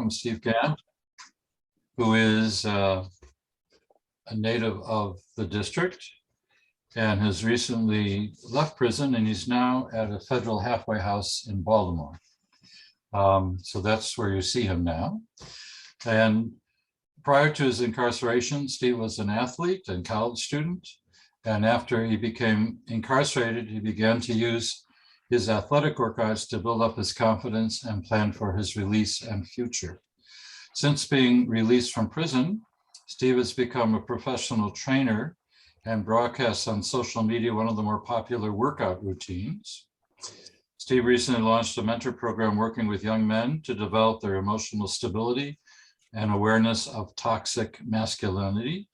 welcome Steve Gantt, who is a native of the district and has recently left prison, and he's now at a federal halfway house in Baltimore. So that's where you see him now. And prior to his incarceration, Steve was an athlete and college student. And after he became incarcerated, he began to use his athletic workouts to build up his confidence and plan for his release and future. Since being released from prison, Steve has become a professional trainer and broadcasts on social media one of the more popular workout routines. Steve recently launched a mentor program working with young men to develop their emotional stability and awareness of toxic masculinity.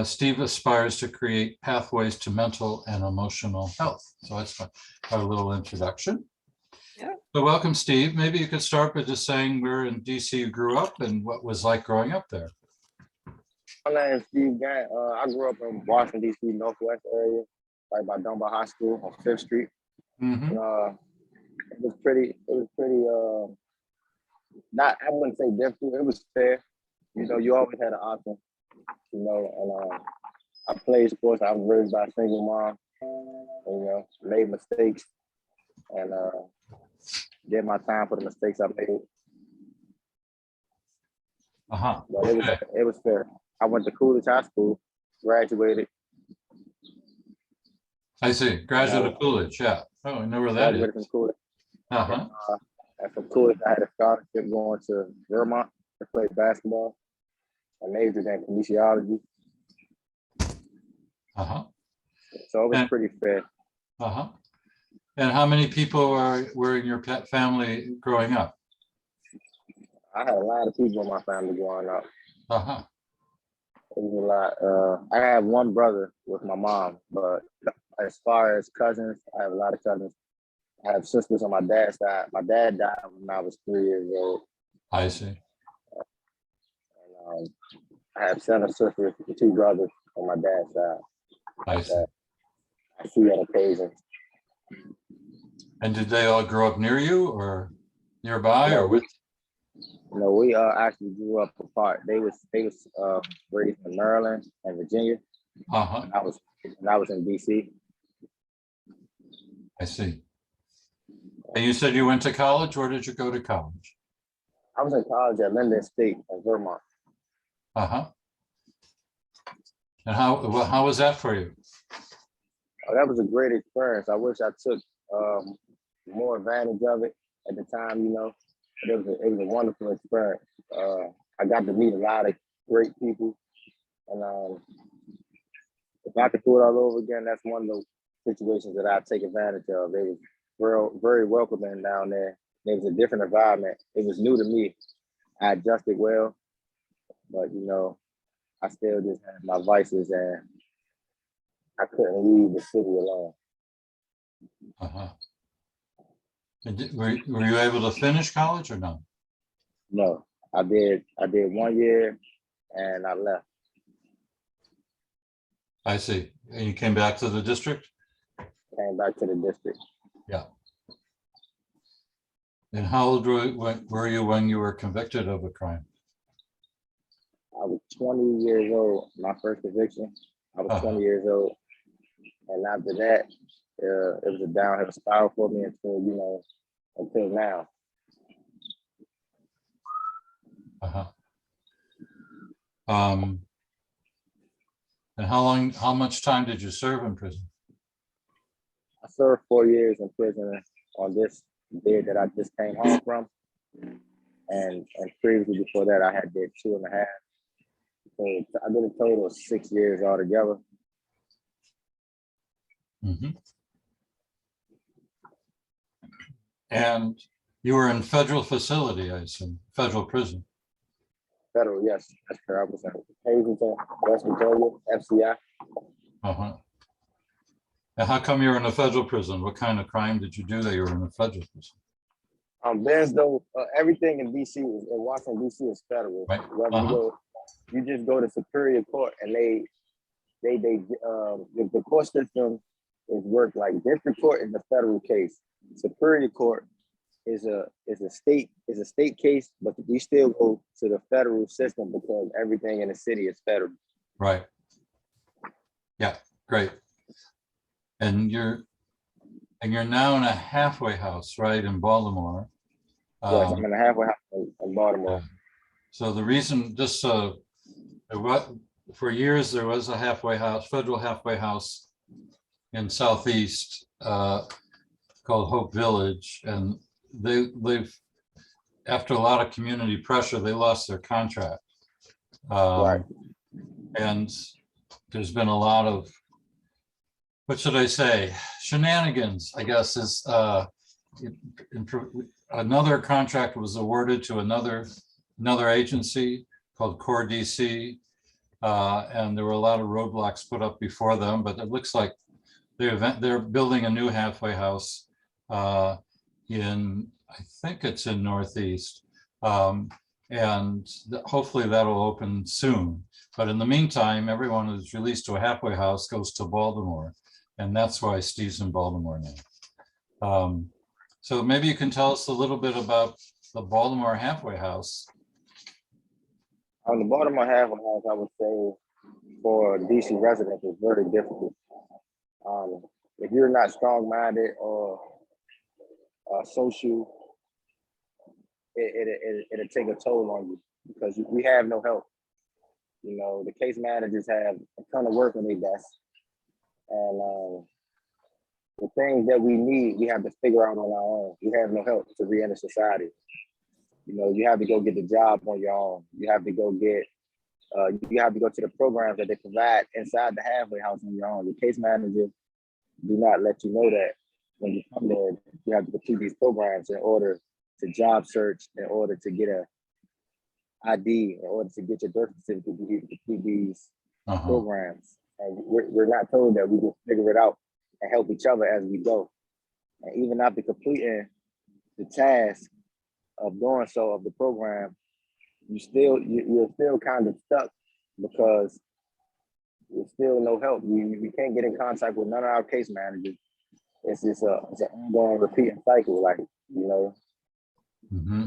Steve aspires to create pathways to mental and emotional health. So that's our little introduction. Yeah. So welcome, Steve. Maybe you could start by just saying where in DC you grew up and what was like growing up there. My name is Steve Gantt. I grew up in Washington, D.C., Northwest area, right by Dunbar High School on 5th Street. Mm-hmm. It was pretty, not, I wouldn't say difficult, it was fair. You know, you always had an option, you know, and I played sports. I was raised by a single mom, and, you know, made mistakes and did my time for the mistakes I made. Uh-huh. But it was fair. I went to Coolidge High School, graduated. I see. Graduate of Coolidge, yeah. Oh, I know where that is. Graduated from Coolidge. Uh-huh. And from Coolidge, I had a scholarship going to Vermont to play basketball. I majored in kinesiology. Uh-huh. So it was pretty fair. Uh-huh. And how many people were in your pet family growing up? I had a lot of people in my family growing up. Uh-huh. It was a lot. I have one brother with my mom, but as far as cousins, I have a lot of cousins. I have sisters on my dad's side. My dad died when I was 3 years old. I see. And I have 7 sisters and 2 brothers on my dad's side. I see. I see on occasion. And did they all grow up near you or nearby? No, or with? No, we actually grew up apart. They was raised in Maryland and Virginia. Uh-huh. And I was in DC. I see. And you said you went to college. Where did you go to college? I was in college at Linden State in Vermont. Uh-huh. And how was that for you? Oh, that was a great experience. I wish I took more advantage of it at the time, you know. But it was a wonderful experience. I got to meet a lot of great people. And if I could do it all over again, that's one of those situations that I take advantage of. It was very welcoming down there. It was a different environment. It was new to me. I adjusted well, but you know, I still just had my vices and I couldn't leave the city alone. Uh-huh. And were you able to finish college or no? No, I did 1 year and I left. I see. And you came back to the district? Came back to the district. Yeah. And how old were you when you were convicted of a crime? I was 20 years old, my first conviction. I was 20 years old. And after that, it was a downhill spiral for me until now. Uh-huh. And how much time did you serve in prison? I served 4 years in prison on this bid that I just came home from. And previously before that, I had did 2.5. So I did a total of 6 years altogether. Mm-hmm. And you were in federal facility, I assume, federal prison. Federal, yes, that's correct. I was in Hazleton, West Virginia, FCI. Uh-huh. And how come you were in a federal prison? What kind of crime did you do that you were in a federal prison? There's no everything in DC in Washington DC is federal. Right. You just go to Superior Court and the court system is worked like district court is the federal case. Superior Court is a state case, but we still go to the federal system because everything in the city is federal. Right. Yeah, great. And you're now in a halfway house, right, in Baltimore. Yes, I'm in a halfway house in Baltimore. So the reason, just so, for years there was a halfway house, federal halfway house in Southeast called Hope Village, and they've, after a lot of community pressure, they lost their contract. Right. And there's been a lot of, what should I say, shenanigans, I guess, is another contract was awarded to another agency called Core DC, and there were a lot of roadblocks put up before them, but it looks like they're building a new halfway house in, I think it's in Northeast, and hopefully that'll open soon. But in the meantime, everyone who's released to a halfway house goes to Baltimore, and that's why Steve's in Baltimore now. So maybe you can tell us a little bit about the Baltimore halfway house. On the Baltimore halfway house, I would say for DC residents, it's very difficult. If you're not strong-minded or social, it'll take a toll on you because we have no help. You know, the case managers have a ton of work on their desk, and the things that we need, we have to figure out on our own. We have no help to re-enter society. You know, you have to go get the job on your own. You have to go get, you have to go to the programs that they provide inside the halfway house on your own. The case managers do not let you know that when you come there, you have to complete these programs in order to job search, in order to get a ID, in order to get your birth certificate, you need to complete these programs. And we're not told that we just figure it out and help each other as we go. And even after completing the task of doing so of the program, you're still kind of stuck because there's still no help. We can't get in contact with none of our case managers. It's an ongoing repeating cycle. Like, you know,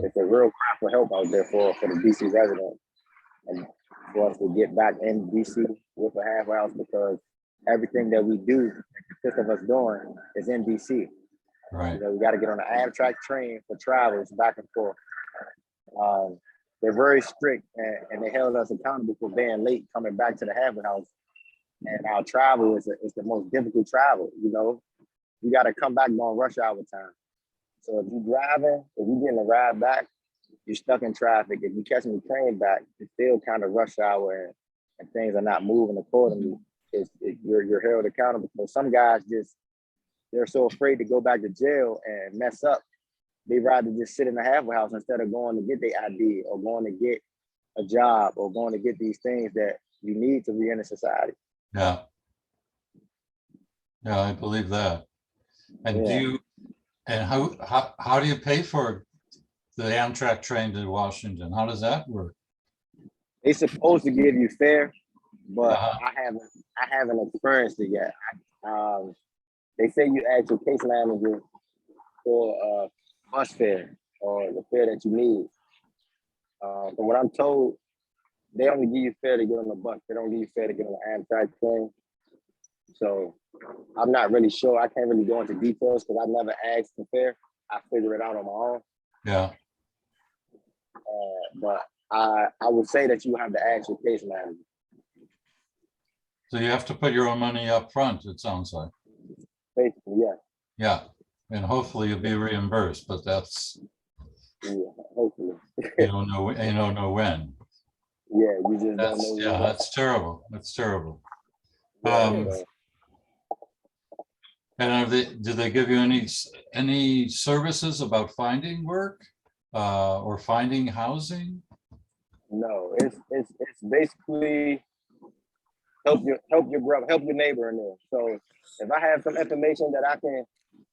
it's a real cry for help out there for the DC residents and for us to get back in DC with a halfway house, because everything that we do, that consists of us doing, is in DC. Right. You know, we got to get on the Amtrak train for travels back and forth. They're very strict, and they held us accountable for being late coming back to the halfway house. And our travel is the most difficult travel. You know, you got to come back during rush hour time. So if you're driving, if you're getting a ride back, you're stuck in traffic. If you're catching the train back, it's still kind of rush hour, and things are not moving accordingly. You're held accountable. So some guys they're so afraid to go back to jail and mess up. They'd rather just sit in the halfway house instead of going to get their ID or going to get a job or going to get these things that you need to re-enter society. Yeah. Yeah, I believe that. And how do you pay for the Amtrak train to Washington? How does that work? They're supposed to give you fare, but I haven't experienced it yet. They say you ask your case manager for bus fare or the fare that you need. From what I'm told, they only give you fare to get on the bus. They don't give you fare to get on the Amtrak train. So I'm not really sure. I can't really go into details because I never asked for fare. I figure it out on my own. Yeah. But I would say that you have to ask your case manager. So you have to put your own money up front, it sounds like. Basically, yeah. Yeah. And hopefully you'll be reimbursed, but that's, hopefully. you don't know when. Yeah, you just don't know. Yeah, that's terrible. That's terrible. And do they give you any services about finding work or finding housing? No, it's basically help your brother, help your neighbor in there. So if I have some information that I can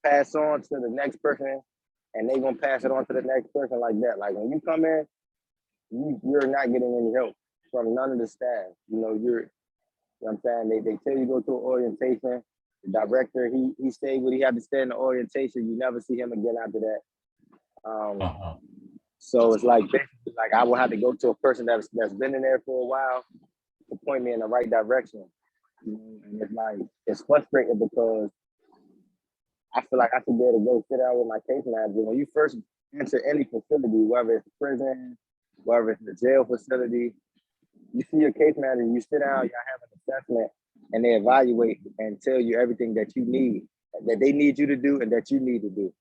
pass on to the next person, and they're gonna pass it on to the next person like that. Like when you come in, you're not getting any help from none of the staff. You know what I'm saying? They tell you to go to an orientation. The director, he stayed what he had to stay in the orientation. You never see him again after that. Uh-huh. So it's like basically like I will have to go to a person that's been in there for a while to point me in the right direction. You know, and it's like it's frustrating because I feel like I should be able to go sit down with my case manager. When you first enter any facility, whether it's a prison, whether it's a jail facility, you see your case manager, you sit down, y'all have an assessment, and they evaluate and tell you everything that you need, that they need you to do and that you need to do.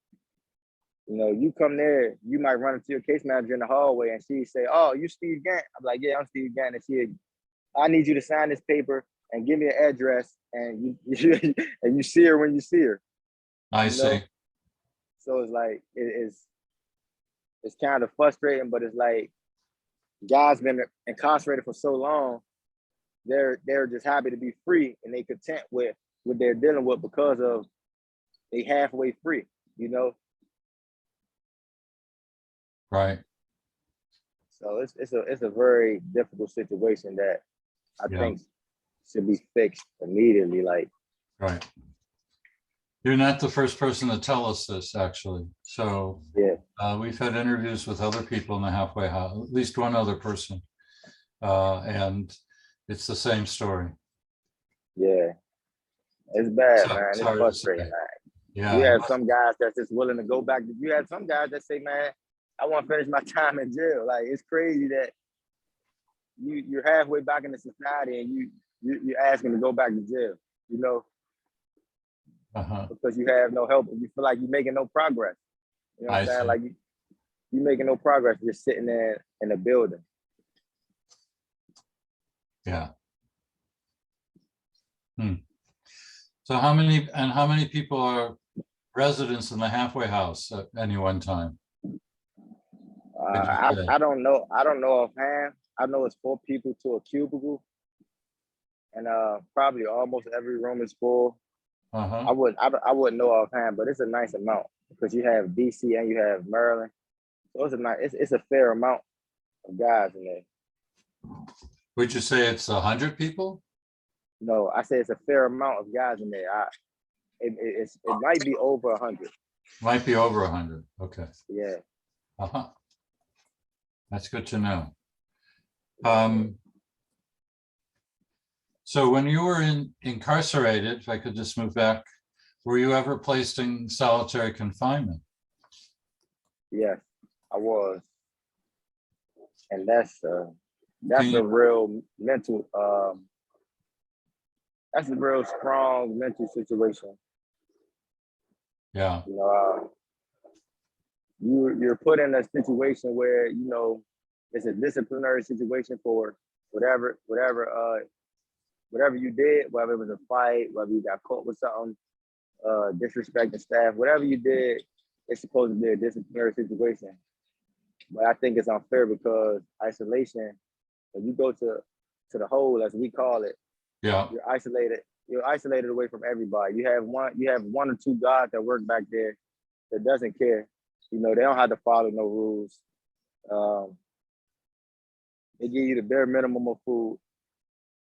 You know, you come there, you might run into your case manager in the hallway and she say, "Oh, you Steve Gantt?" I'm like, "Yeah, I'm Steve Gantt." And she, "I need you to sign this paper and give me an address." And you and you see her when you see her. I see. So it's like it's kind of frustrating, but it's like guys been incarcerated for so long, they're just happy to be free and they content with what they're dealing with because of they halfway free, you know. Right. So it's a very difficult situation that I think should be fixed immediately. Like, right. You're not the first person to tell us this, actually. So yeah, we've had interviews with other people in the halfway house, at least one other person, and it's the same story. yeah, it's bad, So, man. It's sorry to frustrating, say. man. Yeah. You have some guys that's just willing to go back. You have some guys that say, "Man, I want to finish my time in jail." Like, it's crazy that you're halfway back into society and you're asking to go back to jail, you know, because you have no help and you feel like you're making no progress. You know what I'm saying? See. Like you're making no progress. You're sitting there in a building. Yeah. So how many people are residents in the halfway house at any one time? I don't know. I don't know offhand. I know it's 4 people to a cubicle, and probably almost every room is full. I wouldn't know offhand, but it's a nice amount because you have DC and you have Maryland, so it's a fair amount of guys in there. Would you say it's 100 people? No, I say it's a fair amount of guys in there. It might be over 100. Might be over 100. Okay. Yeah. That's good to know. So when you were incarcerated, if I could just move back, were you ever placed in solitary confinement? Yes, I was, and that's a real mental that's a real strong mental situation. Yeah. You know, you're put in a situation where, you know, it's a disciplinary situation for whatever you did, whether it was a fight, whether you got caught with something, disrespecting staff, whatever you did, it's supposed to be a disciplinary situation. But I think it's unfair because isolation, when you go to the hole, as we call it, you're isolated. You're isolated away from everybody. You have one or two guys that work back there that doesn't care. You know, they don't have to follow no rules. They give you the bare minimum of food.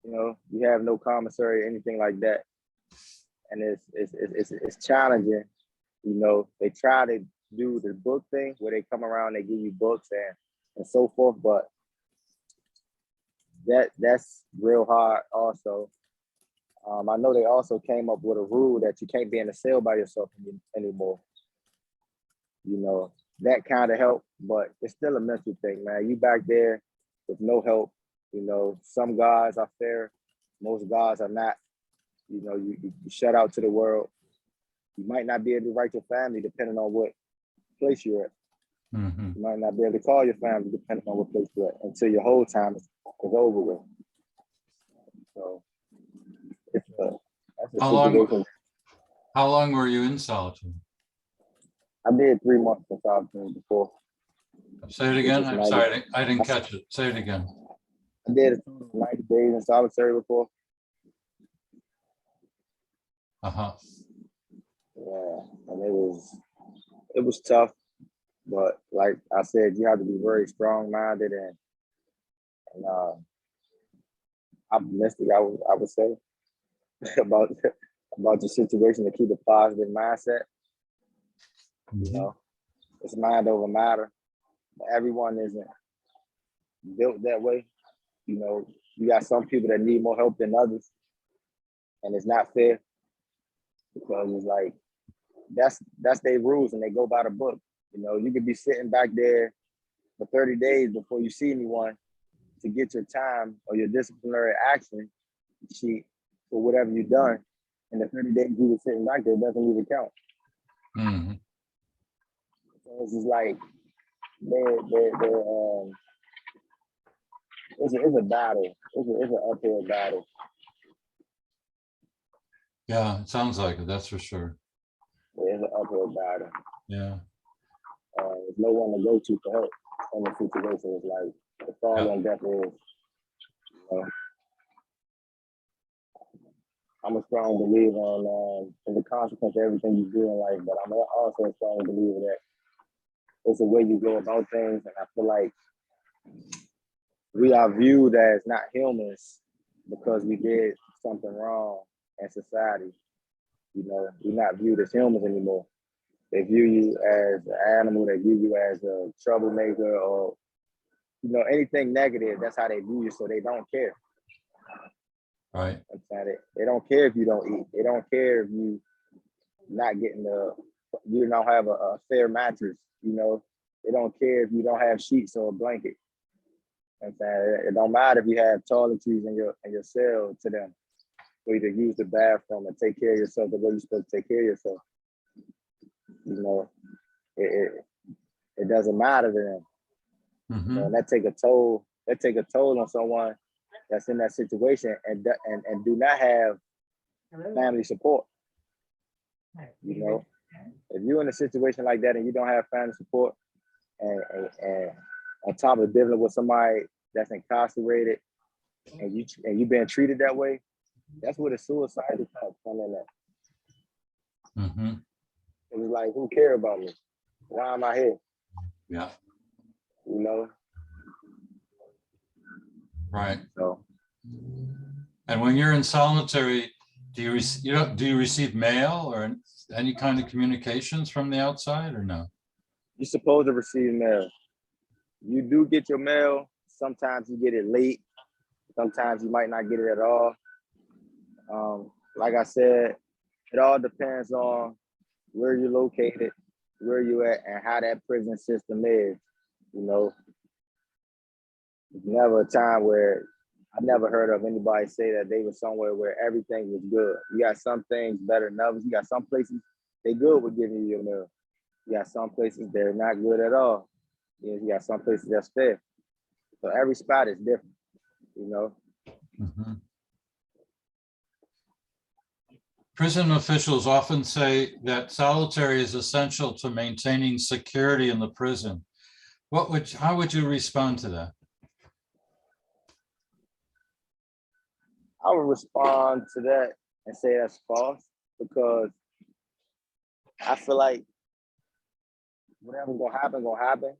You know, you have no commissary or anything like that, and it's challenging. You know, they try to do the book thing where they come around, they give you books and so forth, but that's real hard also. I know they also came up with a rule that you can't be in a cell by yourself anymore. You know, that kind of helped, but it's still a mental thing, man. You back there with no help. You know, some guys are fair, most guys are not. You know, you shut out to the world. You might not be able to write your family depending on what place you're at. You might not be able to call your family depending on what place you're at until your whole time is over with. So that's a situation. How long were you in solitude? I did 3 months in solitude before. Say it again. I'm sorry, I didn't catch it. Say it again. I did a total of 90 days in solitary before. Yeah, and it was tough, but like I said, you have to be very strong-minded and optimistic. I would say about the situation to keep a positive mindset. You know, It's mind over matter. Everyone isn't built that way. You know, you got some people that need more help than others, and it's not fair because it's like that's their rules and they go by the book. You know, you could be sitting back there for 30 days before you see anyone to get your time or your disciplinary action sheet for whatever you've done. And the 30 days you were sitting back there doesn't even count. Mm-hmm. So it's just like it's a battle. It's an uphill battle. Yeah, it sounds like it, that's for sure. It's an uphill battle. Yeah. There's no one to go to for help in the situation. It's like it's all on death is. You know? I'm a strong believer in the consequence of everything you do in life, but I'm also a strong believer that it's the way you go about things, and I feel like we are viewed as not humans because we did something wrong in society. You know, we're not viewed as humans anymore. They view you as an animal. They view you as a troublemaker or, you know, anything negative. That's how they view you. So they don't care. Right. They don't care if you don't eat. They don't care if you not getting you don't have a fair mattress. You know, they don't care if you don't have sheets or a blanket. I'm saying it don't matter if you have toiletries in your cell to them, for you to use the bathroom and take care of yourself the way you're supposed to take care of yourself. You know, it doesn't matter to them. Mm-hmm. You know, and that take a toll on someone that's in that situation and do not have family support. You know, if you're in a situation like that and you don't have family support, and on top of dealing with somebody that's incarcerated, and you being treated that way, that's where the suicidal thoughts come in at. Mm-hmm. It was like, who cares about me? Why am I here? Yeah. You know. Right. So. And when you're in solitary, do you receive mail or any kind of communications from the outside or no? You're supposed to receive mail. You do get your mail. Sometimes you get it late. Sometimes you might not get it at all. Like I said, it all depends on where you're located, where you at, and how that prison system is. You know, there's never a time where I never heard of anybody say that they were somewhere where everything was good. You got some things better than others. You got some places they good with giving you your meal. You got some places they're not good at all. You got some places that's fair. So every spot is different, you know. Mm-hmm. Prison officials often say that solitary is essential to maintaining security in the prison. How would you respond to that? I would respond to that and say that's false because I feel like whatever's gonna happen.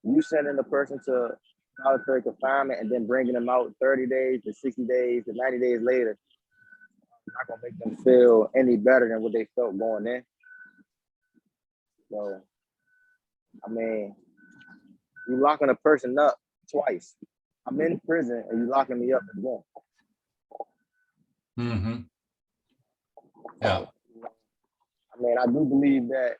You sending the person to solitary confinement and then bringing them out 30 days to 60 days to 90 days later, not gonna make them feel any better than what they felt going in. So, I mean, you locking a person up twice. I'm in prison and you locking me up again. Mm-hmm. Yeah. I mean, I do believe that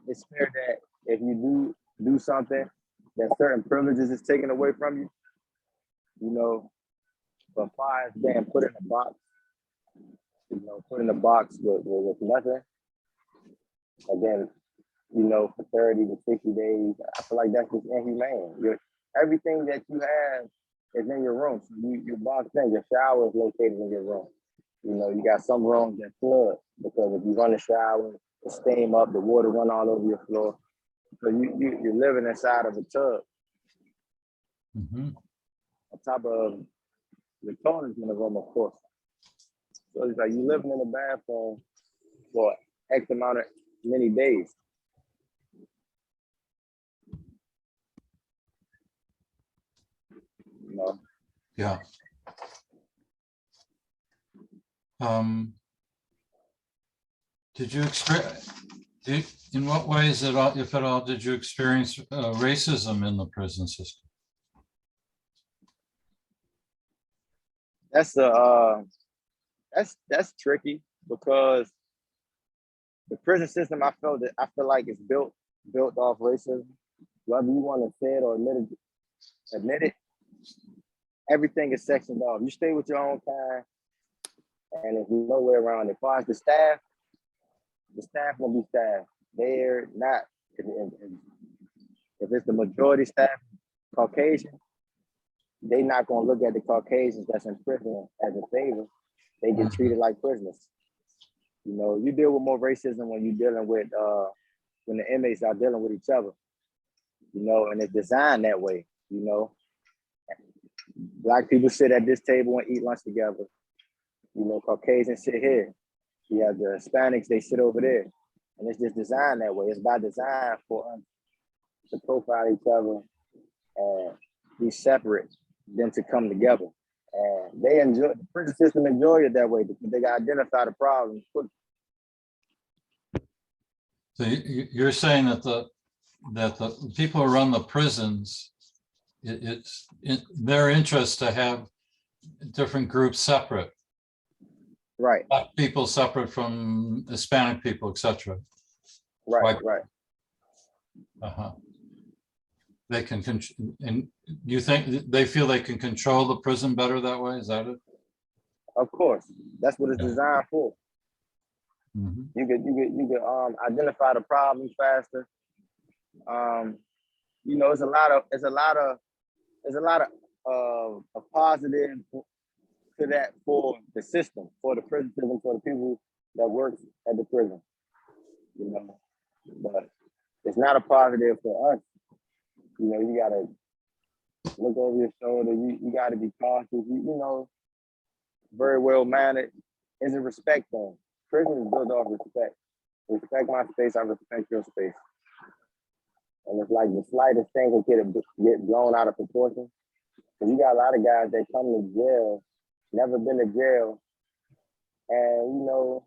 it's fair that if you do something, that certain privileges is taken away from you. You know, but far as being put in a box, you know, put in a box with nothing, and then, you know, for 30 to 60 days, I feel like that's just inhumane. Everything that you have is in your room. So you're boxed in. Your shower is located in your room. You know, you got some rooms that flood because if you run the shower, it steam up, the water run all over your floor. So you're living inside of a tub. Mm-hmm. On top of the toilet's in the room, of course. So it's like you living in a bathroom for X amount of many days. You know? Yeah. Did In what ways, if at all, did you experience racism in the prison system? That's tricky because the prison system, I feel like it's built off racism. Whether you want to say it or admit it, everything is sectioned off. You stay with your own kind, and there's no way around it. As far as the staff will be staff. They're not. If it's the majority staff Caucasian, they're not gonna look at the Caucasians that's in prison as a favor. They get treated like prisoners. You know, you deal with more racism when you're dealing with when the inmates are dealing with each other. You know, and it's designed that way. You know, Black people sit at this table and eat lunch together. You know, Caucasians sit here. You have the Hispanics, they sit over there. And it's just designed that way. It's by design for us to profile each other and be separate, then to come together. And the prison system enjoy it that way because they got to identify the problems. So you're saying that the people who run the prisons, it's in their interest to have different groups separate. Right. Black people separate from Hispanic people, etc. Right. Uh-huh. They can, and you think they feel they can control the prison better that way? Is that it? Of course, that's what it's designed for. Mm-hmm. You could identify the problems faster. You know, there's a lot of positive to that for the system, for the prison system, for the people that work at the prison. You know, but it's not a positive for us. You know, you gotta look over your shoulder. You gotta be cautious. You know, very well mannered. Is a respect thing. Prison is built off respect. Respect my space. I respect your space. And it's like the slightest thing can get blown out of proportion. Because you got a lot of guys that come to jail, never been to jail, and you know,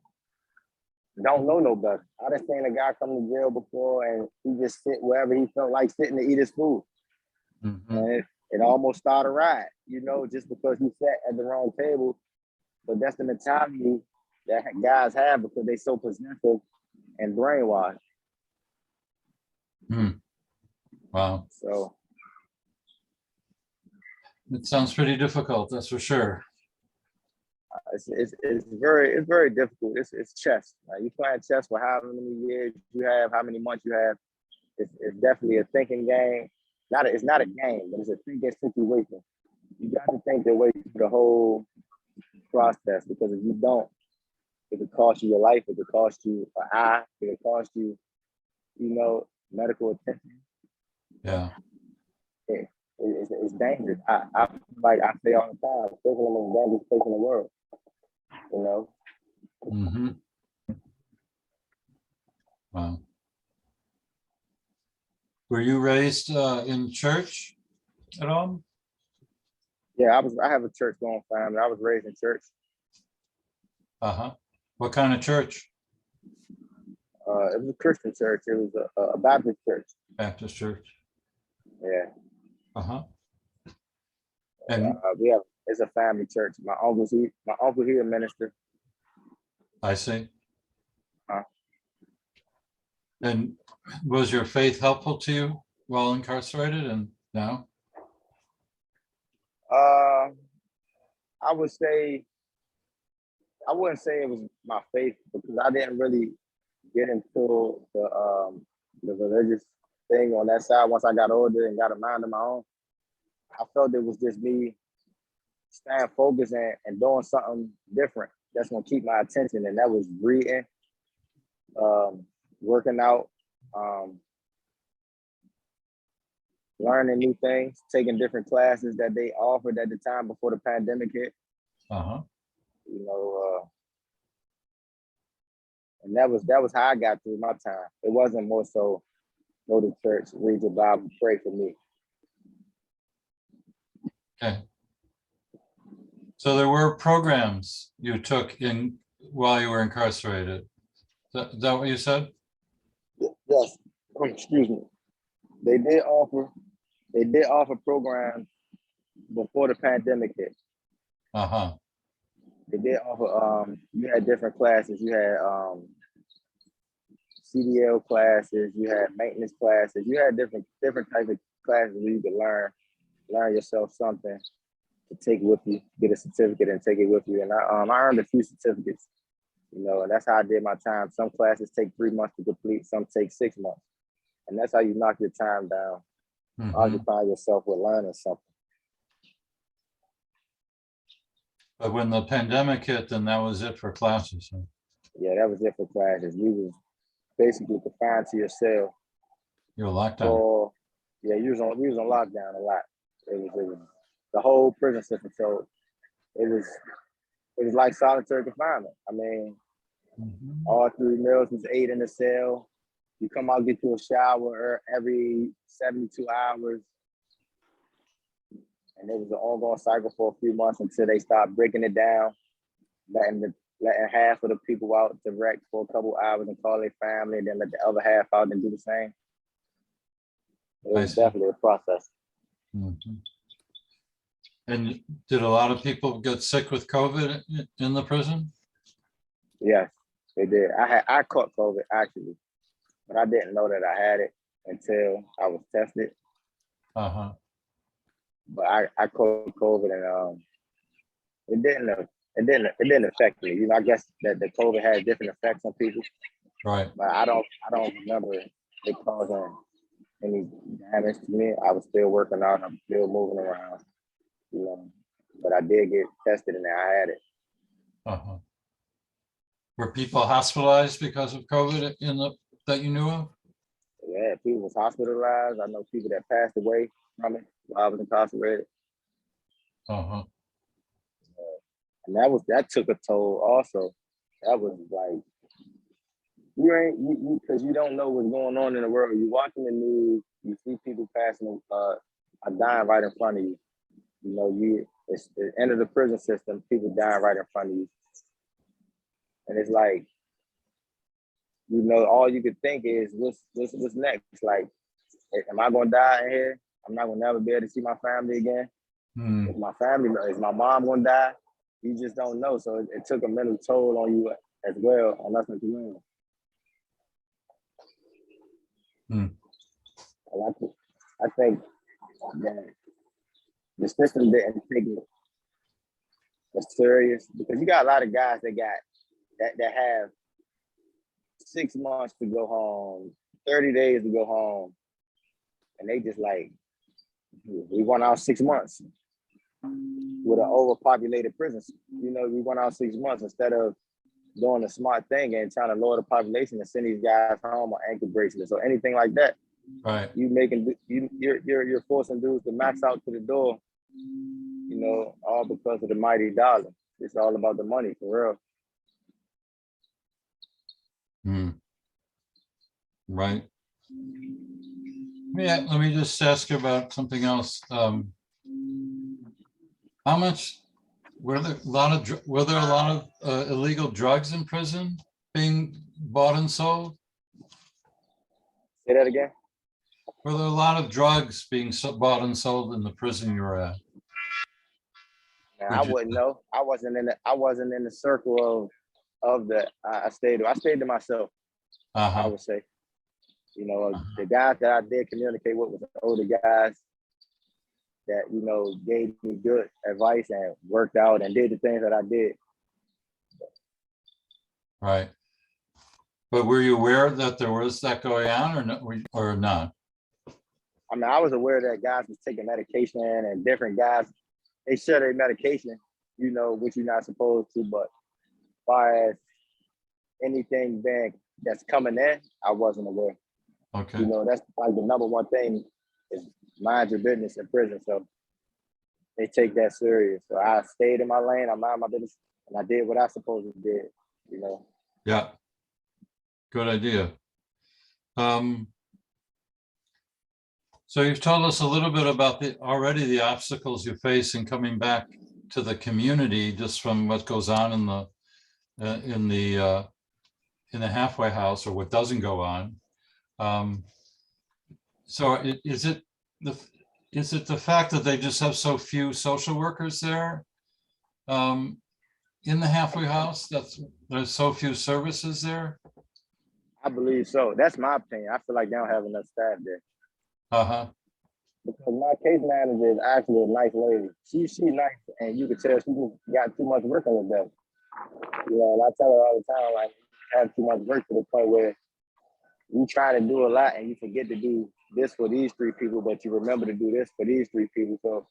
don't know no better. I done seen a guy come to jail before and he just sit wherever he felt like sitting to eat his food. Mm-hmm. And it almost started a riot, you know, just because he sat at the wrong table. But that's the mentality that guys have because they so possessive and brainwashed. Wow. So it sounds pretty difficult, that's for sure. it's very difficult. It's chess. You playing chess for how many years you have, how many months you have. It's definitely a thinking game. It's not a game, but it's a thinking situation. You got to think your way through the whole process because if you don't, it could cost you your life. It could cost you an eye. It could cost you, you know, medical attention. Yeah. It's dangerous. I like I say all the time, prison is the most dangerous place in the world. You know. Mm-hmm. Wow. Were you raised in church at all? Yeah, I have a church going family. I was raised in church. Uh-huh. What kind of church? It was a Christian church. It was a Baptist church. Baptist church. Yeah. Uh-huh. And it's a family church. My uncle here a minister. I see. And was your faith helpful to you while incarcerated and now? I wouldn't say it was my faith because I didn't really get into the religious thing on that side. Once I got older and got a mind of my own, I felt it was just me staying focused and doing something different that's gonna keep my attention, and that was reading, working out, learning new things, taking different classes that they offered at the time before the pandemic hit. Uh-huh. You know, and that was how I got through my time. It wasn't more so go to church, read your Bible, pray for me. Okay. So there were programs you took in while you were incarcerated. Is that what you said? excuse me, they did offer programs before the pandemic hit. Uh-huh. They did offer, you had different classes. You had CDL classes, you had maintenance classes, you had different types of classes where you could learn yourself something to take with you, get a certificate and take it with you. And I earned a few certificates, you know, and that's how I did my time. Some classes take 3 months to complete, some take 6 months. And that's how you knock your time down, occupy yourself with learning something. But when the pandemic hit, then that was it for classes. Huh? Yeah, that was it for classes. You was basically confined to yourself. You were locked down. Or, yeah, we was on lockdown a lot. It was the whole prison system. So it was like solitary confinement. I mean, all 3 meals was 8 in the cell. You come out, get you a shower every 72 hours. And it was an ongoing cycle for a few months until they stopped breaking it down, letting half of the people out direct for a couple hours and call their family, and then let the other half out and do the same. It was definitely a process. And did a lot of people get sick with COVID in the prison? Yes, they did. I caught COVID actually, but I didn't know that I had it until I was tested. But I caught COVID and it didn't affect me. You know, I guess that the COVID had different effects on people. Right. But I don't remember it causing any damage to me. I was still working out. I'm still moving around. You know, but I did get tested and I had it. Were people hospitalized because of COVID that you knew of? Yeah, people was hospitalized. I know people that passed away from it while I was incarcerated. And that took a toll also. That was like, because you don't know what's going on in the world. You watching the news, you see people passing, dying right in front of you. You know, it's the end of the prison system, people dying right in front of you. And it's like, you know, all you could think is, what's next? Like, am I gonna die in here? I'm not gonna never be able to see my family again. Is my mom gonna die? You just don't know. So it took a mental toll on you as well, on us as human. I think that the system didn't take it as serious, because you got a lot of guys that have 6 months to go home, 30 days to go home, and they just like, we want out 6 months with an overpopulated prison. You know, we want out 6 months instead of doing a smart thing and trying to lower the population and send these guys home on ankle bracelets or anything like that. Right. You're forcing dudes to max out to the door, you know, all because of the mighty dollar. It's all about the money, for real. Right. Yeah, let me just ask you about something else. How much were there a lot of illegal drugs in prison being bought and sold? Say that again. Were there a lot of drugs being bought and sold in the prison you were at? Man, I wouldn't know. I wasn't in the circle of the. I stayed to myself. I would say, you know, the guys that I did communicate with the older guys that, you know, gave me good advice and worked out and did the things that I did. Right. But were you aware that there was that going on or not? I mean, I was aware that guys was taking medication and different guys, they share their medication, you know, which you're not supposed to, but as far as anything that's coming in, I wasn't aware. Okay. You know, that's like the number one thing is mind your business in prison. So they take that serious. So I stayed in my lane, I mind my business, and I did what I supposed to do, you know. Yeah. Good idea. So you've told us a little bit about the obstacles you face in coming back to the community, just from what goes on in the halfway house, or what doesn't go on. So is it the fact that they just have so few social workers there in the halfway house? There's so few services there? I believe so. That's my opinion. I feel like they don't have enough staff there. Uh-huh. Because my case manager is actually a nice lady. She's nice, and you can tell she just got too much work on her desk. You know, and I tell her all the time, like, you have too much work to the point where you try to do a lot and you forget to do this for these 3 people, but you remember to do this for these 3 people. So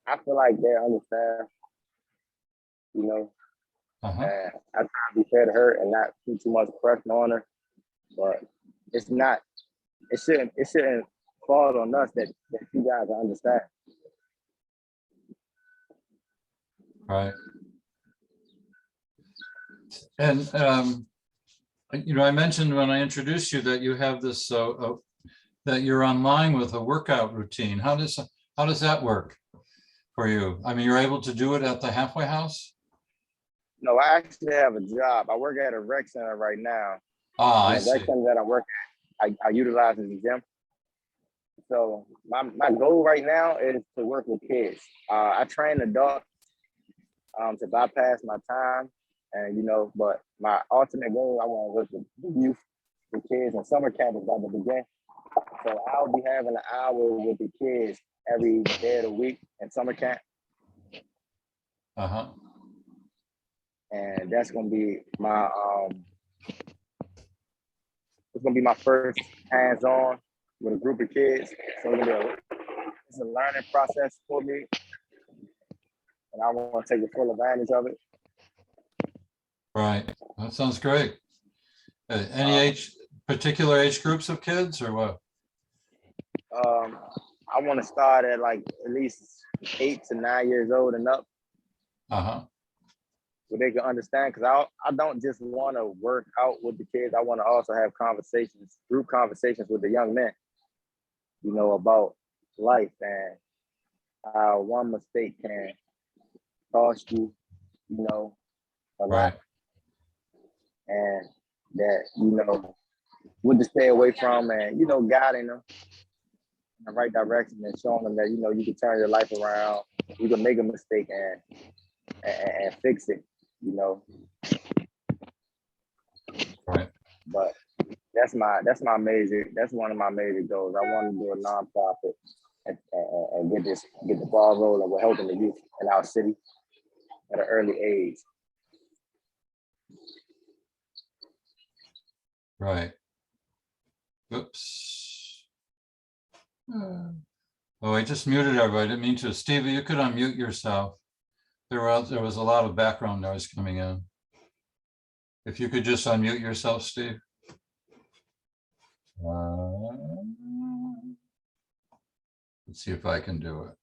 I feel like they're understaffed, you know. Uh-huh. And I try to be fair to her and not put too much pressure on her. But it's not, it shouldn't fall on us that you guys are understaffed. Right. And you know, I mentioned when I introduced you that you have this that you're online with a workout routine. How does that work for you? I mean, you're able to do it at the halfway house? No, I actually have a job. I work at a rec center right now. Ah, I And the rec see. center that I work at, I utilize as a gym. So my goal right now is to work with kids. I train adults to bypass my time, and you know, but my ultimate goal, I want to work with the youth, the kids, and summer camp is about to begin. So I'll be having an hour with the kids every day of the week in summer camp, Uh-huh. and that's gonna be my it's gonna be my first hands-on with a group of kids. So it's a learning process for me, and I want to take the full advantage of it. Right. That sounds great. Any particular age groups of kids or what? I want to start at like at least 8 to 9 years old and up, Uh-huh. so they can understand. Because I don't just want to work out with the kids. I want to also have group conversations with the young men, you know, about life and how one mistake can cost you, you know, a lot, Right. and that, you know, what to stay away from, and, you know, guiding them in the right direction and showing them that, you know, you can turn your life around, you can make a mistake and fix it, you know. Right. But that's one of my major goals. I want to do a nonprofit and get the ball rolling with helping the youth in our city at an early age. Right. Oops. Oh, I just muted everybody. I didn't mean to. Stevie, you could unmute yourself. There was a lot of background noise coming in. If you could just unmute yourself, Steve. Let's see if I can do it.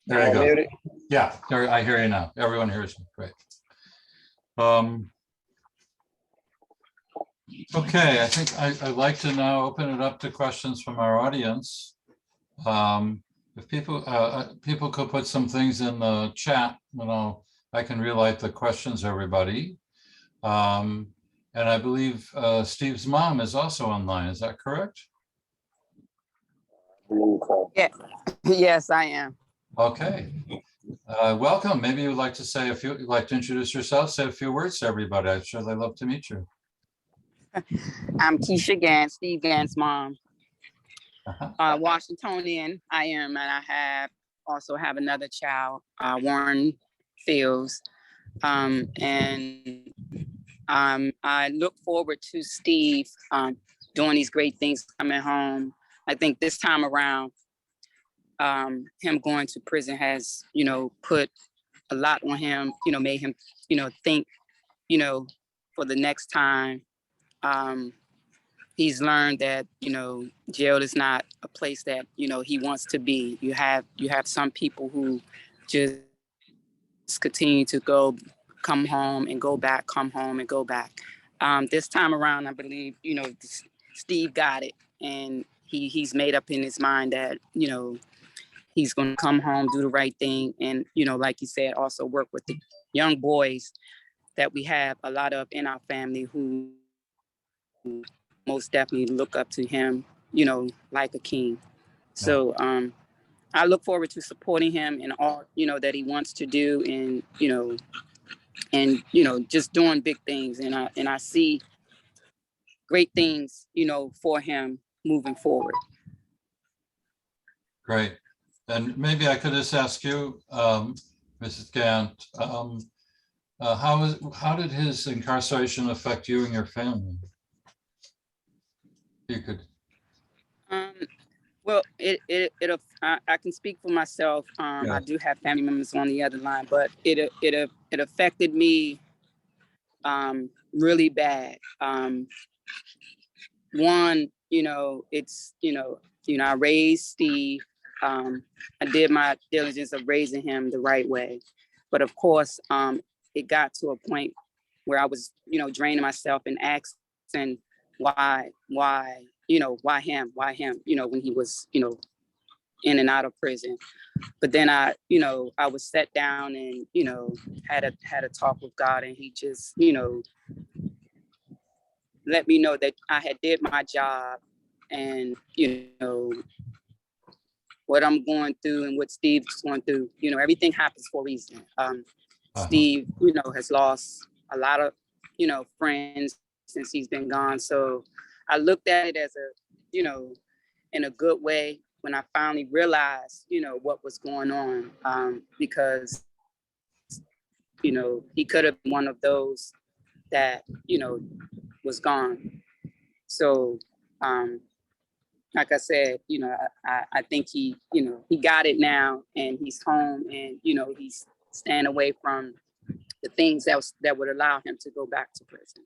There you go. Muted? Yeah, there, I hear you now. Everyone hears me. Great. Okay, I think I'd like to now open it up to questions from our audience. If people could put some things in the chat, you know, I can relate the questions, everybody. And I believe Steve's mom is also online. Is that correct? Yeah. Yes, I am. Okay. Welcome. Maybe you'd like to say you'd like to introduce yourself, say a few words to everybody. I'm sure they'd love to meet you. I'm Keisha Gantt, Steve Gantt's mom. Uh-huh. Washingtonian, I am, and I also have another child, Warren Fields. And I look forward to Steve doing these great things coming home. I think this time around, him going to prison has, you know, put a lot on him, you know, made him, you know, think, you know, for the next time. He's learned that, you know, jail is not a place that, you know, he wants to be. You have some people who just continue to come home and go back, come home and go back. This time around, I believe, you know, Steve got it, and he's made up in his mind that, you know, he's going to come home, do the right thing, and, you know, like you said, also work with the young boys that we have a lot of in our family who most definitely look up to him, like a king. Yeah. So I look forward to supporting him in all, that he wants to do, and just doing big things. And I see great things, for him moving forward. Great. And maybe I could just ask you, Mrs. Gantt, how did his incarceration affect you and your family? You could. Well, I can speak for myself. I do have family members on the other line, but it affected me really bad. One, it's I raised Steve. I did my diligence of raising him the right way, but of course, it got to a point where I was, draining myself and asking why him, when he was, in and out of prison. But then I was set down and, had a talk with God, and he just, let me know that I had did my job, and, what I'm going through and what Steve's going through, everything happens for a reason. Steve, has lost a lot of, friends since he's been gone. So I looked at it as in a good way when I finally realized, what was going on, because, he could have been one of those that, was gone. So, like I said, I think he got it now, and he's home, and, he's staying away from the things that would allow him to go back to prison.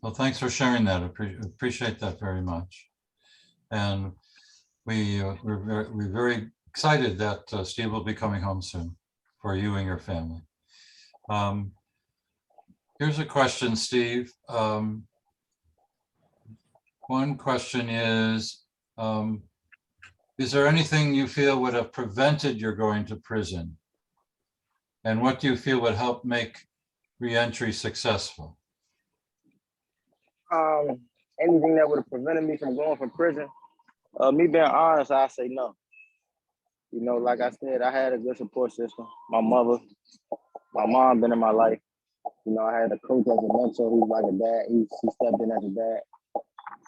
Well, thanks for sharing that. Appreciate that very much. And we're very excited that Steve will be coming home soon for you and your family. Here's a question, Steve. One question is there anything you feel would have prevented your going to prison? And what do you feel would help make reentry successful? Anything that would have prevented me from going from prison, me being honest, I say no. Like I said, I had a good support system. My mother, my mom been in my life. I had a coach as a mentor who's like a dad. He stepped in as a dad.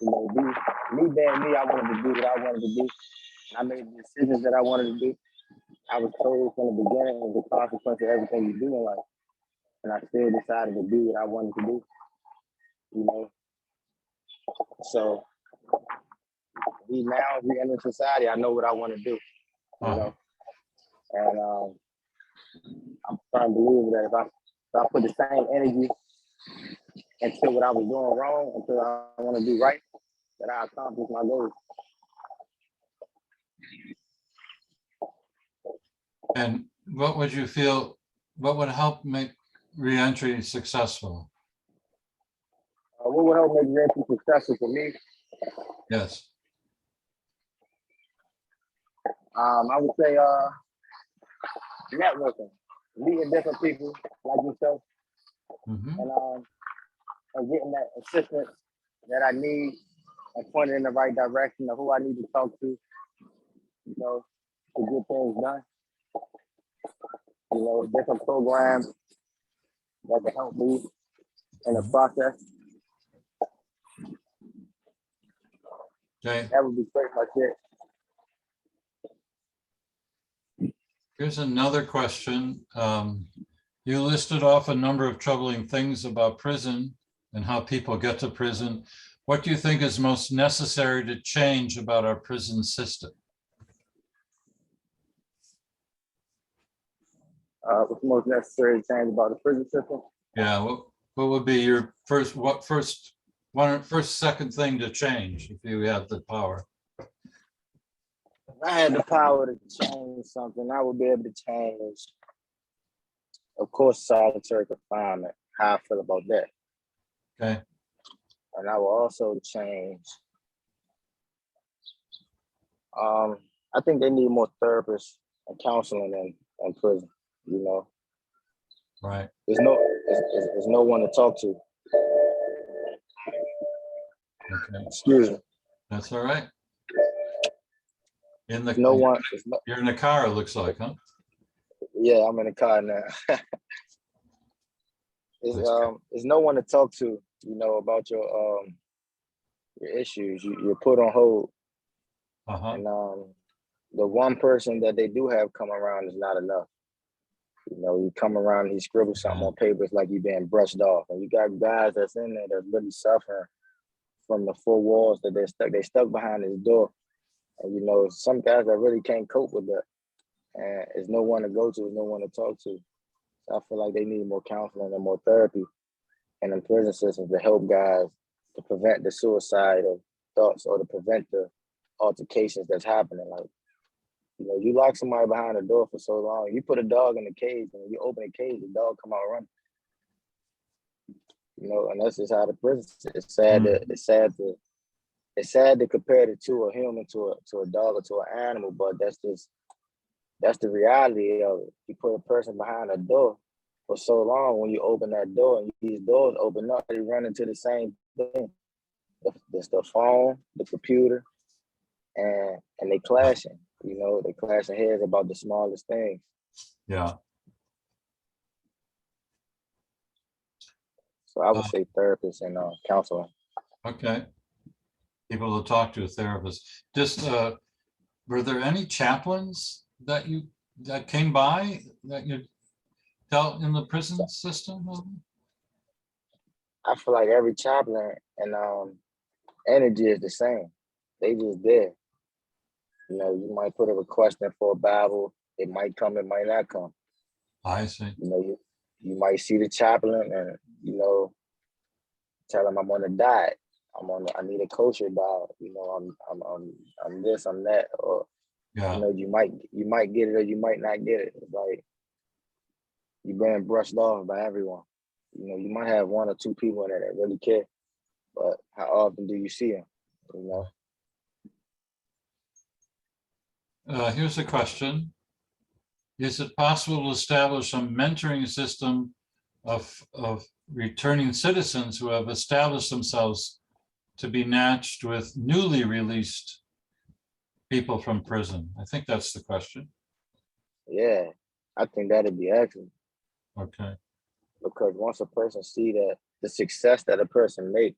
Me being me, I wanted to do what I wanted to do. And I made the decisions that I wanted to do. I was told from the beginning it was a consequence of everything you do in life. And I still decided to do what I wanted to do. So we enter society, I know what I want to do. And I'm trying to believe that if I put the same energy into what I was doing wrong, until I want to do right, that I accomplish my goals. And what would help make reentry successful? What would help make reentry successful for me? Yes. I would say networking, meeting different people like yourself, and getting that assistance that I need and pointed in the right direction of who I need to talk to, to get things done. Different programs that can help me in the process. Okay. That would be pretty much it. Here's another question. You listed off a number of troubling things about prison and how people get to prison. What do you think is most necessary to change about our prison system? What's most necessary to change about the prison system? Yeah, what would be your second thing to change if you had the power? If I had the power to change something, I would be able to change, of course, solitary confinement, how I feel about that. Okay. And I will also change, I think they need more therapists and counseling in prison, Right. There's no one to talk to. Okay, Excuse me. that's all right. In the, No one. It's no, you're in the car, it looks like, huh? yeah, I'm in the car now. That's good. It's no one to talk to, about your issues. You're put on hold, Uh-huh. and the one person that they do have come around is not enough. You come around, he scribbles something Yeah. on paper, it's like you being brushed off, and you got guys that's in there that's really suffering from the four walls that they're stuck. They stuck behind this door, and some guys that really can't cope with that, and there's no one to go to, there's no one to talk to. So I feel like they need more counseling and more therapy and in prison systems to help guys to prevent the suicide of thoughts or to prevent the altercations that's happening. Like, you lock somebody behind a door for so long, you put a dog in the cage, and when you open the cage, the dog come out running. And that's just how the prison. It's sad Mm. to it's sad to compare it to a human, to a dog, or to an animal, but that's the reality of it. You put a person behind a door for so long, when you open that door and these doors open up, they run into the same thing. It's the phone, the computer, and they clashing. They clashing heads about the smallest things. Yeah. So I would say therapists and counseling. Okay. People to talk to, a therapist. Just were there any chaplains that came by that you dealt in the prison system? I feel like every chaplain and energy is the same. They just there. You might put a request in for a Bible. It might come, it might not come. I see. You might see the chaplain and tell him I'm on a diet. I need a kosher diet. I'm this, I'm that. Or Yeah. you might get it or you might not get it. It's like you're being brushed off by everyone. You might have one or two people in there that really care, but how often do you see them? Here's a question. Is it possible to establish a mentoring system of returning citizens who have established themselves to be matched with newly released people from prison? I think that's the question. Yeah, I think that'd be excellent. Okay. Because once a person see that the success that a person make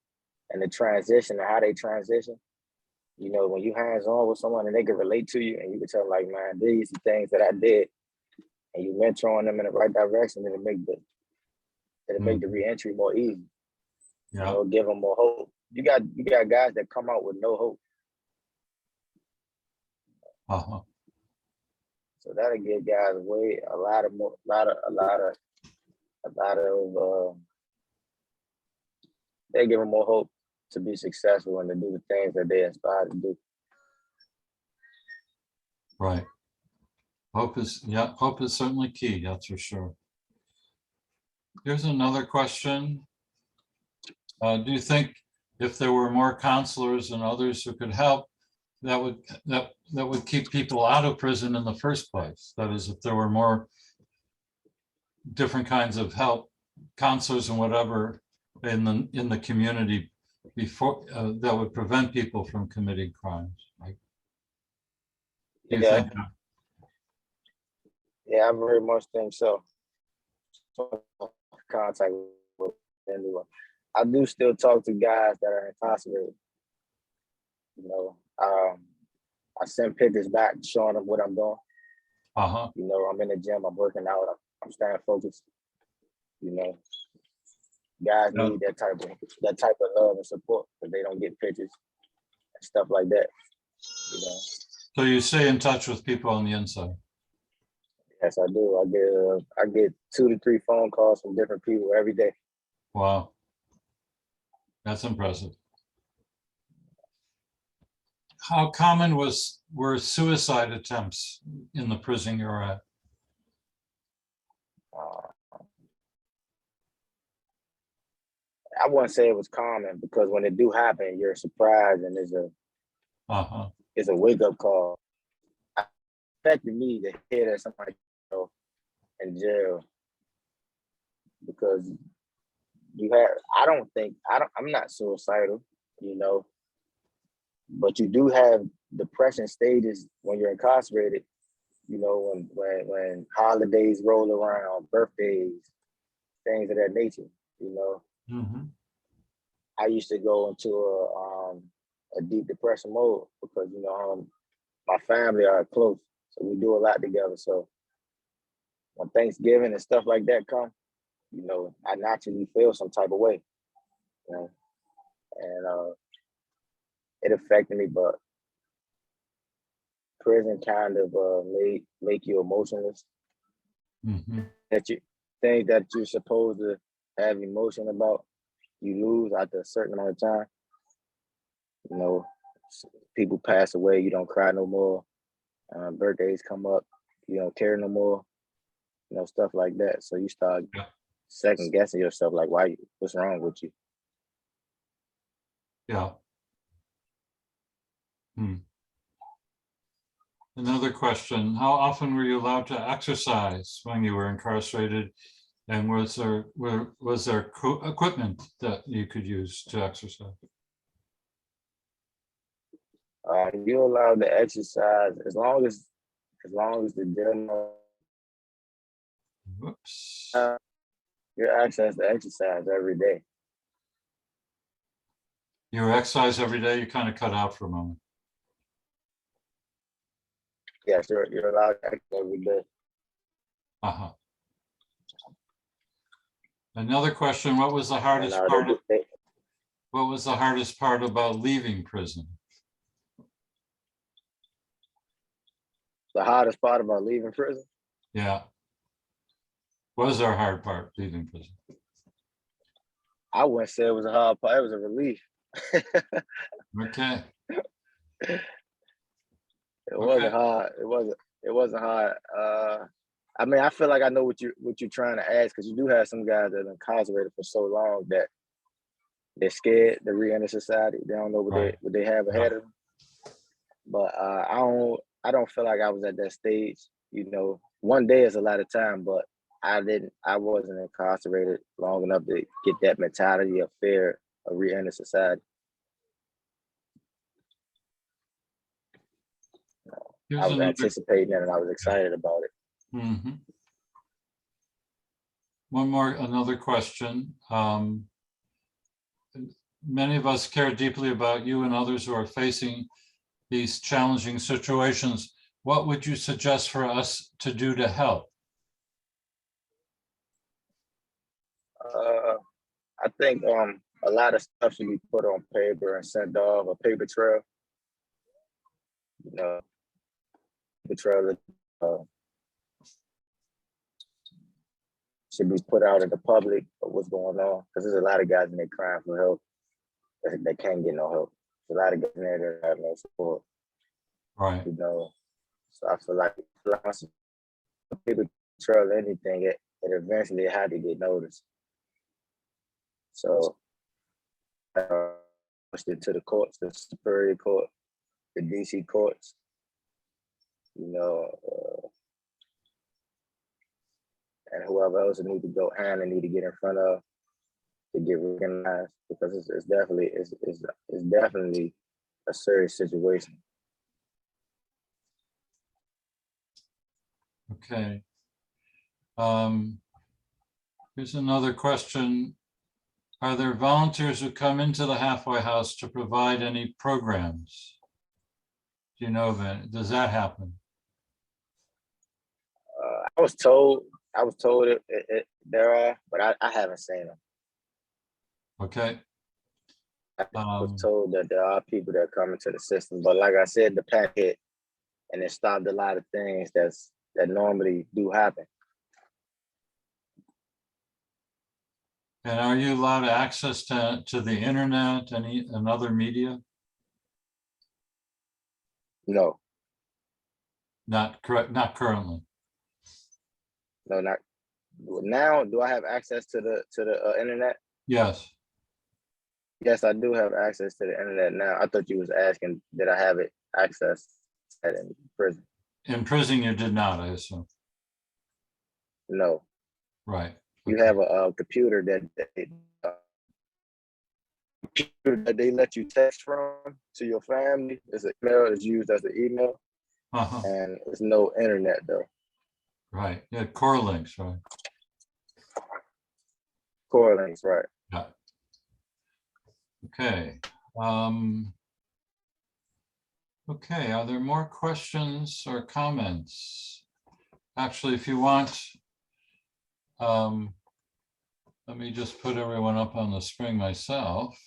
and the transition and how they transition, when you hands on with someone and they can relate to you and you can tell them, like, man, these are things that I did, and you mentoring them in the right direction, it'll make the reentry more easy. Yeah. Give them more hope. You got guys that come out with no hope. Uh-huh. So that'll give guys a lot of they give them more hope to be successful and to do the things that they aspire to do. Right. Hope is certainly key, that's for sure. Here's another question. Do you think if there were more counselors and others who could help, that would keep people out of prison in the first place? That is, if there were more different kinds of help, counselors and whatever in the community before that would prevent people from committing crimes. Right? Do you think? Yeah, I very much think so. Contact with anyone. I do still talk to guys that are incarcerated. I send pictures back showing them what I'm doing. Uh-huh. I'm in the gym, I'm working out, I'm staying focused. Guys need that type of love and support because they don't get pictures and stuff like that. So you stay in touch with people on the inside? Yes, I do. I get 2 to 3 phone calls from different people every day. Wow. That's impressive. How common were suicide attempts in the prison you're at? I wouldn't say it was common because when it do happen, you're surprised and it's a wake up call. It affected me to hear that somebody in jail because I'm not suicidal. you know. But you do have depression stages when you're incarcerated, you know, when holidays roll around, birthdays, things of that nature, you know. Mhm. I used to go into a deep depression mode because, you know, my family are close, so we do a lot together. So when Thanksgiving and stuff like that come, you know, I naturally feel some type of way, you know, and it affected me. But prison kind of make you emotionless. Mhm. That you things that you're supposed to have emotion about, you lose after a certain amount of time. You know, people pass away, you don't cry no more. Birthdays come up, you don't care no more. You know, stuff like that. So you start Yeah. second guessing yourself, like, what's wrong with you? Yeah. Hmm. Another question, how often were you allowed to exercise when you were incarcerated? And was there equipment that you could use to exercise? You're allowed to exercise as long as the jail Whoops. your access to exercise every day. You exercise every day, you kind of cut out for a moment. Yes, you're allowed to exercise every day. Uh-huh. Another question, what was the And hardest part of, they, what was the hardest part about leaving prison? the hardest part about leaving prison, Yeah. Was there a hard part leaving prison? I wouldn't say it was a hard part. It was a relief. Okay. It wasn't hard. It wasn't hard. I mean, I feel like I know what you're trying to ask, because you do have some guys that are incarcerated for so long that they're scared to re-enter society. They don't know Right. what they have ahead Yeah. of them. But I don't feel like I was at that stage. You know, one day is a lot of time, but I wasn't incarcerated long enough to get that mentality of fear of re-enter society. I Here's was another. anticipating it and I was excited about it. Mhm. Another question. Many of us care deeply about you and others who are facing these challenging situations. What would you suggest for us to do to help? Uh, I think a lot of stuff should be put on paper and sent off, a paper trail. You know, paper trail should be put out in the public of what's going on, because there's a lot of guys in there crying for help that can't get no help. There's a lot of guys in there that have no support. Right. You know, so I feel like once a paper trail or anything, it eventually had to get noticed. So pushed it to the courts, the Superior Court, the DC courts. You know, and whoever else need to go hand and need to get in front of to get recognized, because it's definitely a serious situation. Okay. Here's another question. Are there volunteers who come into the halfway house to provide any programs? Do you know of it? Does that happen? I was told there are, but I haven't seen them. Okay. I was told that there are people that come into the system, but like I said, the pack hit and it stopped a lot of things that normally do happen. And are you allowed access to the internet and other media? No, Not correct. Not currently. no, not now. Do I have access to the internet? Yes. Yes, I do have access to the internet now. I thought you was asking, did I have it access at in prison? In prison, you did not, I assume. No. Right. You Okay. have a computer that computer that they let you text from to your family. It's an email. It's used as an email, and it's no internet though. Right. Yeah, core links, right? Core links, right? Yeah. Okay. Okay, are there more questions or comments? Actually, if you want, let me just put everyone up on the screen myself.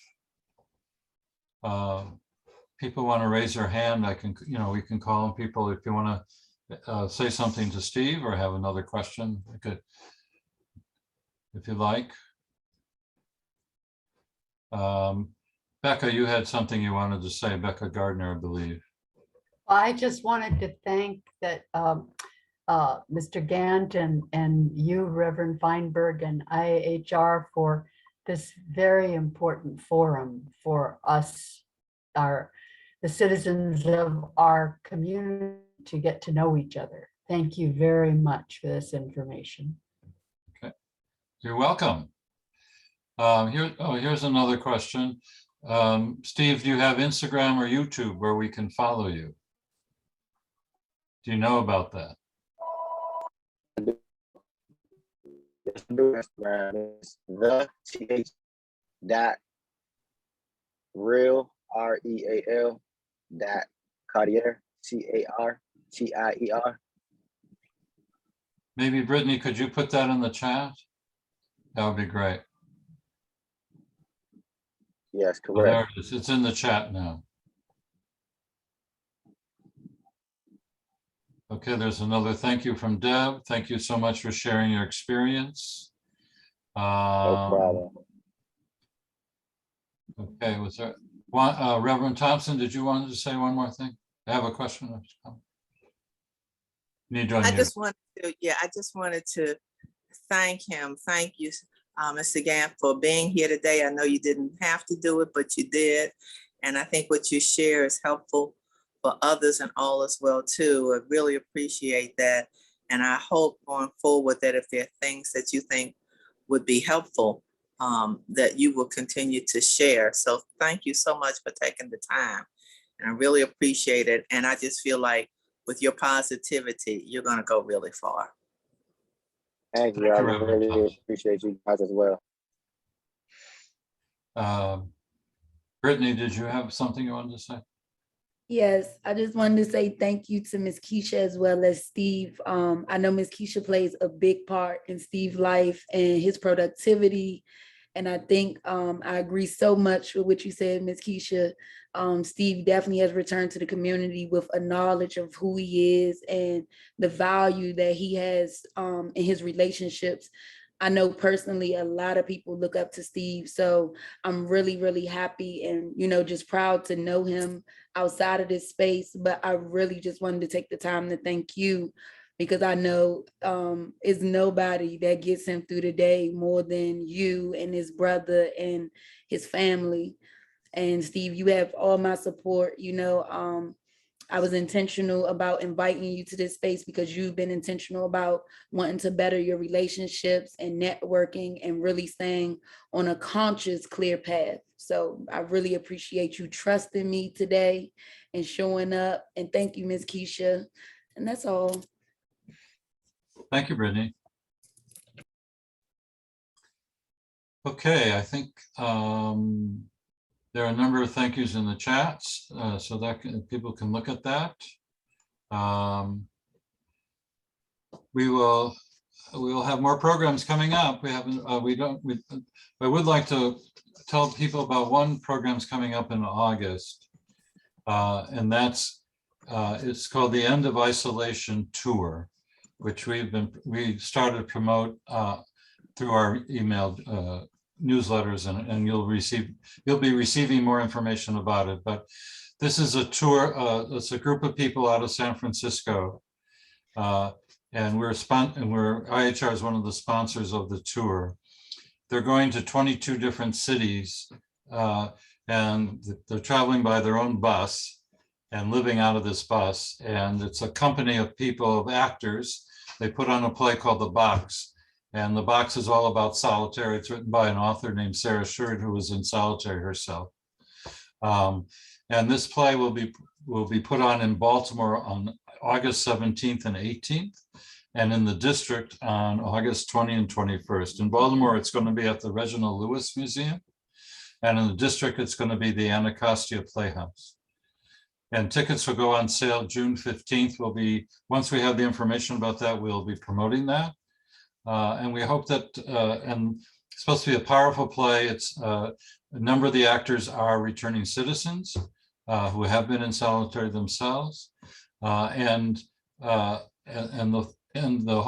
People want to raise their hand, I can, we can call on people if you want to say something to Steve or have another question. I could, if you like. Becca, you had something you wanted to say, Becca Gardner, I believe. I just wanted to thank that Mr. Gantt and you, Reverend Feinberg, and IAHR for this very important forum for us, the citizens of our community, to get to know each other. Thank you very much for this information. Okay, you're welcome. Here's another question. Steve, do you have Instagram or YouTube where we can follow you? Do you know about that? Instagram is the th dot real REAL dot Cartier CARTIER. Maybe Brittany, could you put that in the chat? That would be great. Yes, Oh, there correct. it is. It's in the chat now. Okay, there's another thank you from Deb. Thank you so much for sharing your experience. No problem. Okay, was there one, Reverend Thompson, did you want to say one more thing? I have a question. Need to I unmute. just wanted to thank him. Thank you, Mr. Gantt, for being here today. I know you didn't have to do it, but you did. And I think what you share is helpful for others and all as well too. I really appreciate that. And I hope going forward that if there are things that you think would be helpful, that you will continue to share. So thank you so much for taking the time. And I really appreciate it. And I just feel like with your positivity, you're going to go really far. Thank you. I really appreciate you guys as well. Brittany, did you have something you wanted to say? Yes, I just wanted to say thank you to Ms. Keisha as well as Steve. I know Ms. Keisha plays a big part in Steve's life and his productivity. And I think I agree so much with what you said, Ms. Keisha. Steve definitely has returned to the community with a knowledge of who he is and the value that he has in his relationships. I know personally a lot of people look up to Steve, so I'm really, really happy and, just proud to know him outside of this space. But I really just wanted to take the time to thank you, because I know it's nobody that gets him through the day more than you and his brother and his family. And Steve, you have all my support. I was intentional about inviting you to this space because you've been intentional about wanting to better your relationships and networking and really staying on a conscious, clear path. So I really appreciate you trusting me today and showing up. And thank you, Ms. Keisha. And that's all. Thank you, Brittany. Okay, I think there are a number of thank yous in the chats, so that people can look at that. We will have more programs coming up. I would like to tell people about one program's coming up in August, and it's called the End of Isolation Tour, which we started to promote through our email newsletters, and you'll be receiving more information about it. But this is a tour. It's a group of people out of San Francisco, and IHR is one of the sponsors of the tour. They're going to 22 different cities, and they're traveling by their own bus and living out of this bus. And it's a company of people, of actors. They put on a play called The Box, And the box is all about solitary. It's written by an author named Sarah Sherd, who was in solitary herself. And this play will be put on in Baltimore on August 17th and 18th, and in the district on August 20 and 21st. In Baltimore, it's going to be at the Reginald Lewis Museum, and in the district, it's going to be the Anacostia Playhouse. And tickets will go on sale June 15th. Once we have the information about that, we'll be promoting that. And we hope that, and it's supposed to be a powerful play. It's a number of the actors are returning citizens who have been in solitary themselves, and the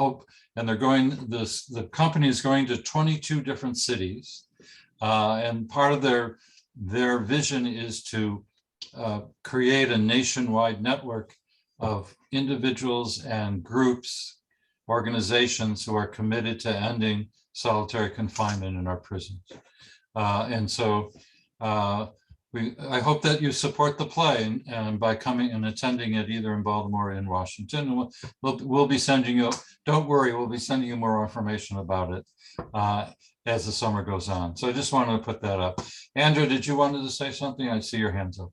hope, and the company is going to 22 different cities, and part of their vision is to create a nationwide network of individuals and groups, organizations who are committed to ending solitary confinement in our prisons. And so I hope that you support the play and by coming and attending it either in Baltimore or in Washington. We'll be sending you, don't worry, we'll be sending you more information about it as the summer goes on. So I just wanted to put that up. Andrew, did you wanted to say something? I see your hands up.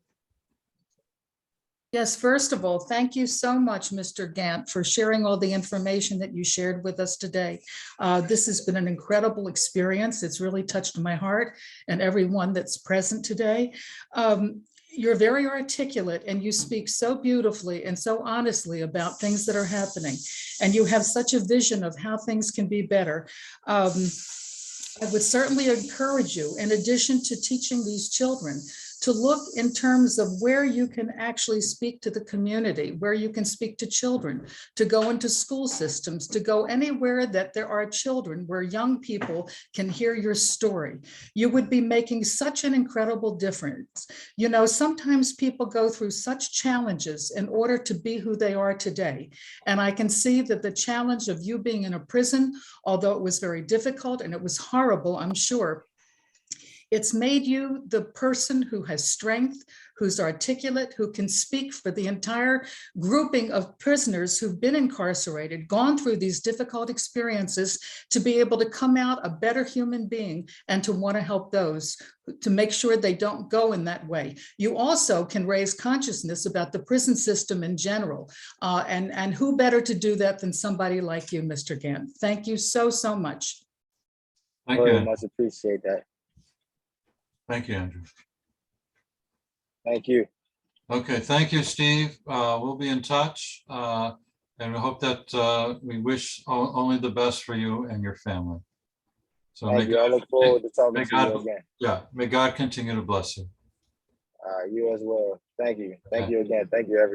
Yes, first of all, thank you so much, Mr. Gantt, for sharing all the information that you shared with us today. This has been an incredible experience. It's really touched my heart and everyone that's present today. You're very articulate and you speak so beautifully and so honestly about things that are happening. And you have such a vision of how things can be better. I would certainly encourage you, in addition to teaching these children, to look in terms of where you can actually speak to the community, where you can speak to children, to go into school systems, to go anywhere that there are children, where young people can hear your story. You would be making such an incredible difference. You know, sometimes people go through such challenges in order to be who they are today. And I can see that the challenge of you being in a prison, although it was very difficult and it was horrible, I'm sure, it's made you the person who has strength, who's articulate, who can speak for the entire grouping of prisoners who've been incarcerated, gone through these difficult experiences, to be able to come out a better human being and to want to help those, to make sure they don't go in that way. You also can raise consciousness about the prison system in general. And who better to do that than somebody like you, Mr. Gantt. Thank you so, so much. Thank you. Very much appreciate that. Thank you, Andrew. Thank you. Okay, thank you, Steve. We'll be in touch, and we hope that we wish only the best for you and your family. So Thank you. I look forward to talking to you again. Yeah, may God continue to bless you. You as well. Thank you. Thank Okay. you again. Thank you, everybody.